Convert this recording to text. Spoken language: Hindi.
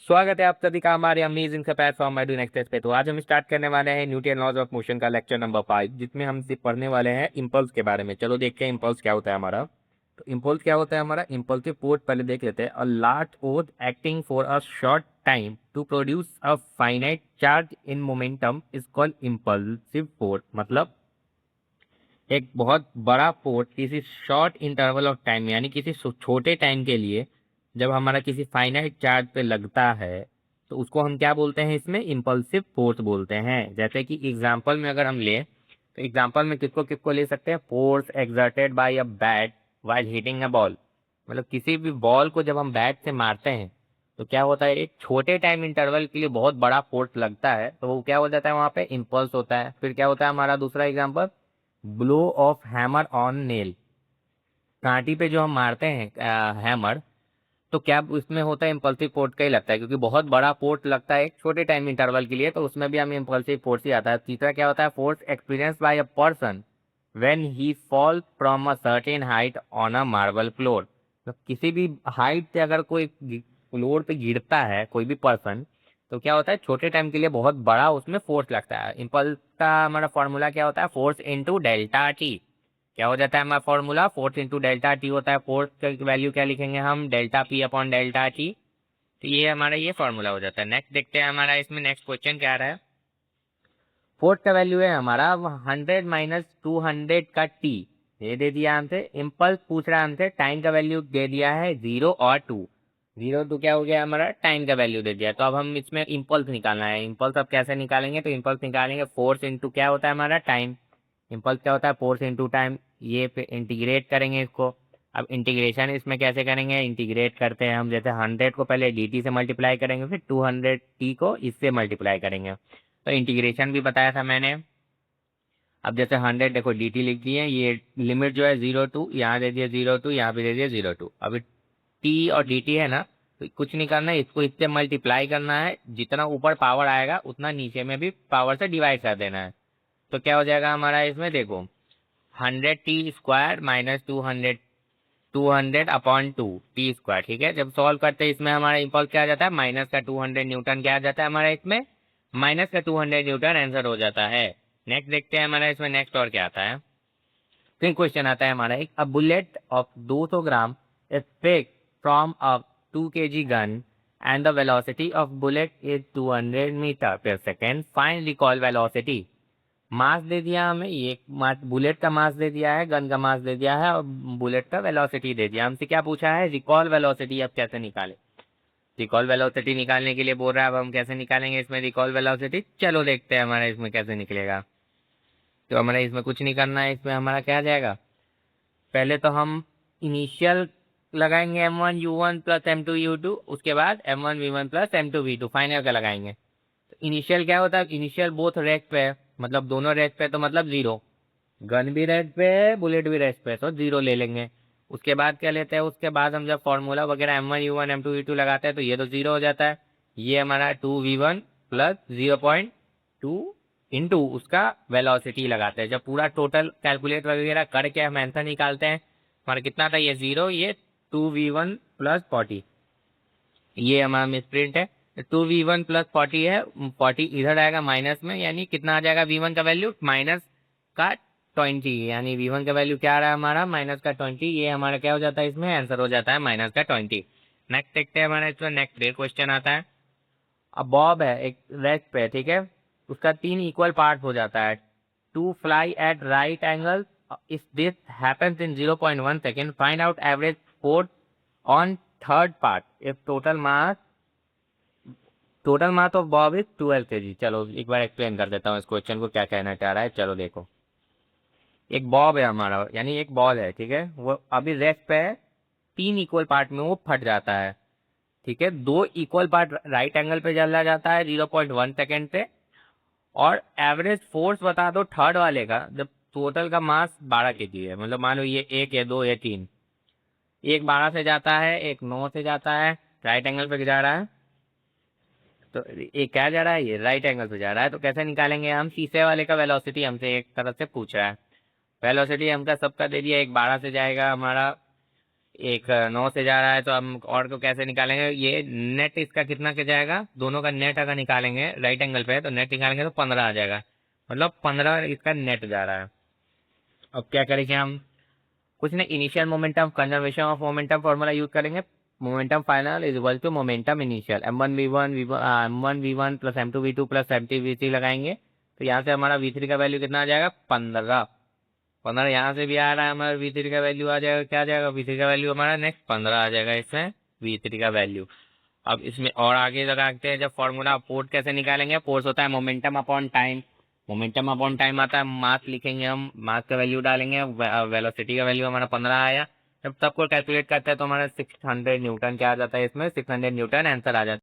स्वागत है आप सभी का हमारे अमेजिंग से प्लेटफॉर्म माय नेक्स्ट पे। तो आज हम स्टार्ट करने वाले हैं न्यूटन लॉज ऑफ मोशन का लेक्चर नंबर 5, जिसमें हम सिर्फ पढ़ने वाले हैं इम्पल्स के बारे में। चलो देखते हैं इम्पल्स क्या होता है हमारा। तो इम्पल्स क्या होता है हमारा, इम्पल्सिव फोर्स पहले देख लेते हैं। A large force acting for a short time to produce a finite change in momentum is called impulsive force. मतलब एक बहुत बड़ा फोर्स किसी शॉर्ट इंटरवल ऑफ टाइम यानी किसी छोटे टाइम के लिए जब हमारा किसी फाइनाइट चार्ज पे लगता है तो उसको हम क्या बोलते हैं, इसमें इम्पल्सिव फोर्स बोलते हैं। जैसे कि एग्जांपल में अगर हम लें तो एग्जांपल में किसको किसको ले सकते हैं, force exerted by a bat while hitting a ball. मतलब किसी भी बॉल को जब हम बैट से मारते हैं तो क्या होता है, एक छोटे टाइम इंटरवल के लिए बहुत बड़ा फोर्स लगता है तो वो क्या हो जाता है, वहां पे इम्पल्स होता है। फिर क्या होता है हमारा दूसरा example, blow of hammer on nail. Kanti पे जो हम मारते हैं हैमर, तो क्या उसमें होता है, इम्पल्सिव फोर्स का ही लगता है, क्योंकि बहुत बड़ा फोर्स लगता है एक छोटे टाइम इंटरवल के लिए, तो उसमें भी हमें इम्पल्सिव फोर्स ही आता है। तीसरा क्या होता है, force experience by a person when he fall from a certain height on a marble floor. तो किसी भी हाइट से अगर कोई फ्लोर पे गिरता है कोई भी पर्सन, तो क्या होता है, छोटे टाइम के लिए बहुत बड़ा उसमें फोर्स लगता है। इम्पल्स का हमारा फॉर्मूला क्या होता है, फोर्स इंटू डेल्टा टी। क्या हो जाता है हमारा formula, force into delta T होता है। फोर्स का वैल्यू क्या लिखेंगे हम, delta P upon delta T. तो ये हमारा ये फॉर्मूला हो जाता है। नेक्स्ट देखते हैं हमारा इसमें नेक्स्ट क्वेश्चन क्या आ रहा है। फोर्स का वैल्यू है हमारा 100 - 200 का टी, ये दे दिया हमसे। इम्पल्स पूछ रहा है हमसे, टाइम का वैल्यू दे दिया है 0 और 2। 0 2 क्या हो गया हमारा, टाइम का वैल्यू दे दिया। तो अब हम इसमें इम्पल्स निकालना है। इम्पल्स अब कैसे निकालेंगे, तो इम्पल्स निकालेंगे फोर्स इंटू क्या होता है हमारा, टाइम। इम्पल्स क्या होता है, फोर्स इंटू टाइम। ये पे इंटीग्रेट करेंगे इसको। अब इंटीग्रेशन इसमें कैसे करेंगे, इंटीग्रेट करते हैं हम, जैसे 100 को पहले dt से मल्टीप्लाई करेंगे, फिर 200t को इससे मल्टीप्लाई करेंगे। तो इंटीग्रेशन भी बताया था मैंने। अब जैसे 100 देखो dt लिख दिए, ये लिमिट जो है 0 2, यहाँ दे दिया 0 2, यहाँ भी दे दिया 0 2। अभी t और dt है ना, तो कुछ नहीं करना है, इसको इससे मल्टीप्लाई करना है। जितना ऊपर पावर आएगा उतना नीचे में भी पावर से डिवाइड कर देना है। तो क्या हो जाएगा हमारा इसमें, देखो 100t² minus 200 upon 2 T square. ठीक है, जब सॉल्व करते हैं इसमें हमारा इम्पल्स क्या आ जाता है, -200 न्यूटन क्या आ जाता है हमारा इसमें, -200 न्यूटन आंसर हो जाता है। नेक्स्ट देखते हैं हमारा इसमें नेक्स्ट और क्या आता है। फिर क्वेश्चन आता है हमारा एक, a bullet of 200 gram is pick from a 2 kg gun and the velocity of bullet is 200 metre per second, find recoil velocity. Mass दे दिया हमें, ये मास बुलेट का मास दे दिया है, गन का मास दे दिया है, और बुलेट का वेलोसिटी दे दिया। हमसे क्या पूछा है, रिकॉल वेलोसिटी। अब कैसे निकाले, रिकॉल वेलोसिटी निकालने के लिए बोल रहा है। अब हम कैसे निकालेंगे इसमें रिकॉल वेलोसिटी, चलो देखते हैं हमारा इसमें कैसे निकलेगा। तो हमारा इसमें कुछ नहीं करना है, इसमें हमारा क्या आ जाएगा, पहले तो हम इनिशियल लगाएंगे m1u1 प्लस m2u2, उसके बाद m1v1 प्लस m2v2 फाइनल का लगाएंगे। तो इनिशियल क्या होता है, इनिशियल बोथ रेस्ट पे है, मतलब दोनों रेस्ट पे, तो मतलब 0। गन भी रेस्ट पे है, बुलेट भी रेस्ट पे है, तो 0 ले लेंगे। उसके बाद क्या लेते हैं, उसके बाद हम जब फॉर्मूला वगैरह m1u1 m2u2 लगाते हैं तो ये तो 0 हो जाता है। ये हमारा 2v1 प्लस 0.2 इंटू उसका वेलोसिटी लगाते हैं। जब पूरा टोटल कैलकुलेट वगैरह करके हम आंसर निकालते हैं, हमारा कितना था, ये 0, ये 2v1 प्लस 40, ये हमारा मिसप्रिंट है। 2v1 प्लस 40 है, 40 इधर आएगा माइनस में, यानी कितना आ जाएगा v1 का वैल्यू, माइनस का 20, यानी v1 का वैल्यू क्या आ रहा है हमारा, -20। ये हमारा क्या हो जाता है, इसमें आंसर हो जाता है -20। नेक्स्ट देखते हैं हमारा इसमें नेक्स्ट डे क्वेश्चन आता है। अब बॉब है एक रेस्ट पे, ठीक है, उसका 3 इक्वल पार्ट हो जाता है। To fly at right angle, if this happens in 0.1 second, find out average force on third part if total mass of bob is 12 kg। चलो एक बार एक्सप्लेन कर देता हूँ इस क्वेश्चन को क्या कहना चाह रहा है। चलो देखो, एक बॉब है हमारा, यानी एक बॉल है, ठीक है, वो अभी रेस्ट पे है, 3 इक्वल पार्ट में वो फट जाता है। ठीक है, 2 इक्वल पार्ट राइट एंगल पे चला जाता है 0.1 सेकेंड पे। और एवरेज फोर्स बता दो थर्ड वाले का, जब टोटल का मास 12 kg है, मतलब मान लो ये 1 या 2 या 3, एक 12 से जाता है, एक 9 से जाता है, राइट एंगल पे जा रहा है। तो ये क्या जा रहा है, ये राइट एंगल पे जा रहा है। तो कैसे निकालेंगे हम, तीसरे वाले का वेलोसिटी हमसे एक तरफ से पूछ रहा है। वेलोसिटी हमका सबका दे दिया, एक 12 से जाएगा हमारा एक 9 से जा रहा है, तो हम और को कैसे निकालेंगे? ये नेट इसका कितना के जाएगा, दोनों का नेट अगर निकालेंगे राइट एंगल पे है तो नेट निकालेंगे तो 15 आ जाएगा, मतलब 15 इसका नेट जा रहा है। अब क्या करेंगे हम? कुछ नहीं, initial momentum, conservation of momentum formula use करेंगे। Momentum final is equal to momentum initial, m1v1 plus m2v2 plus m3v3 लगाएंगे, तो यहाँ से हमारा v3 का वैल्यू कितना आ जाएगा? 15। 15 यहाँ से भी आ रहा है, हमारा v3 का वैल्यू आ जाएगा, क्या आ जाएगा v3 का वैल्यू हमारा नेक्स्ट 15 आ जाएगा इसमें v3 का वैल्यू। अब इसमें और आगे लगाते हैं जब फॉर्मूला, फोर्स कैसे निकालेंगे? फोर्स होता है momentum upon time, momentum upon time आता है, मास लिखेंगे हम, मास का वैल्यू डालेंगे, वेलोसिटी का वैल्यू हमारा 15 आया। जब सबको कैलकुलेट करते हैं तो हमारा 600 न्यूटन क्या आ जाता है, इसमें 600 न्यूटन आंसर आ जाता है।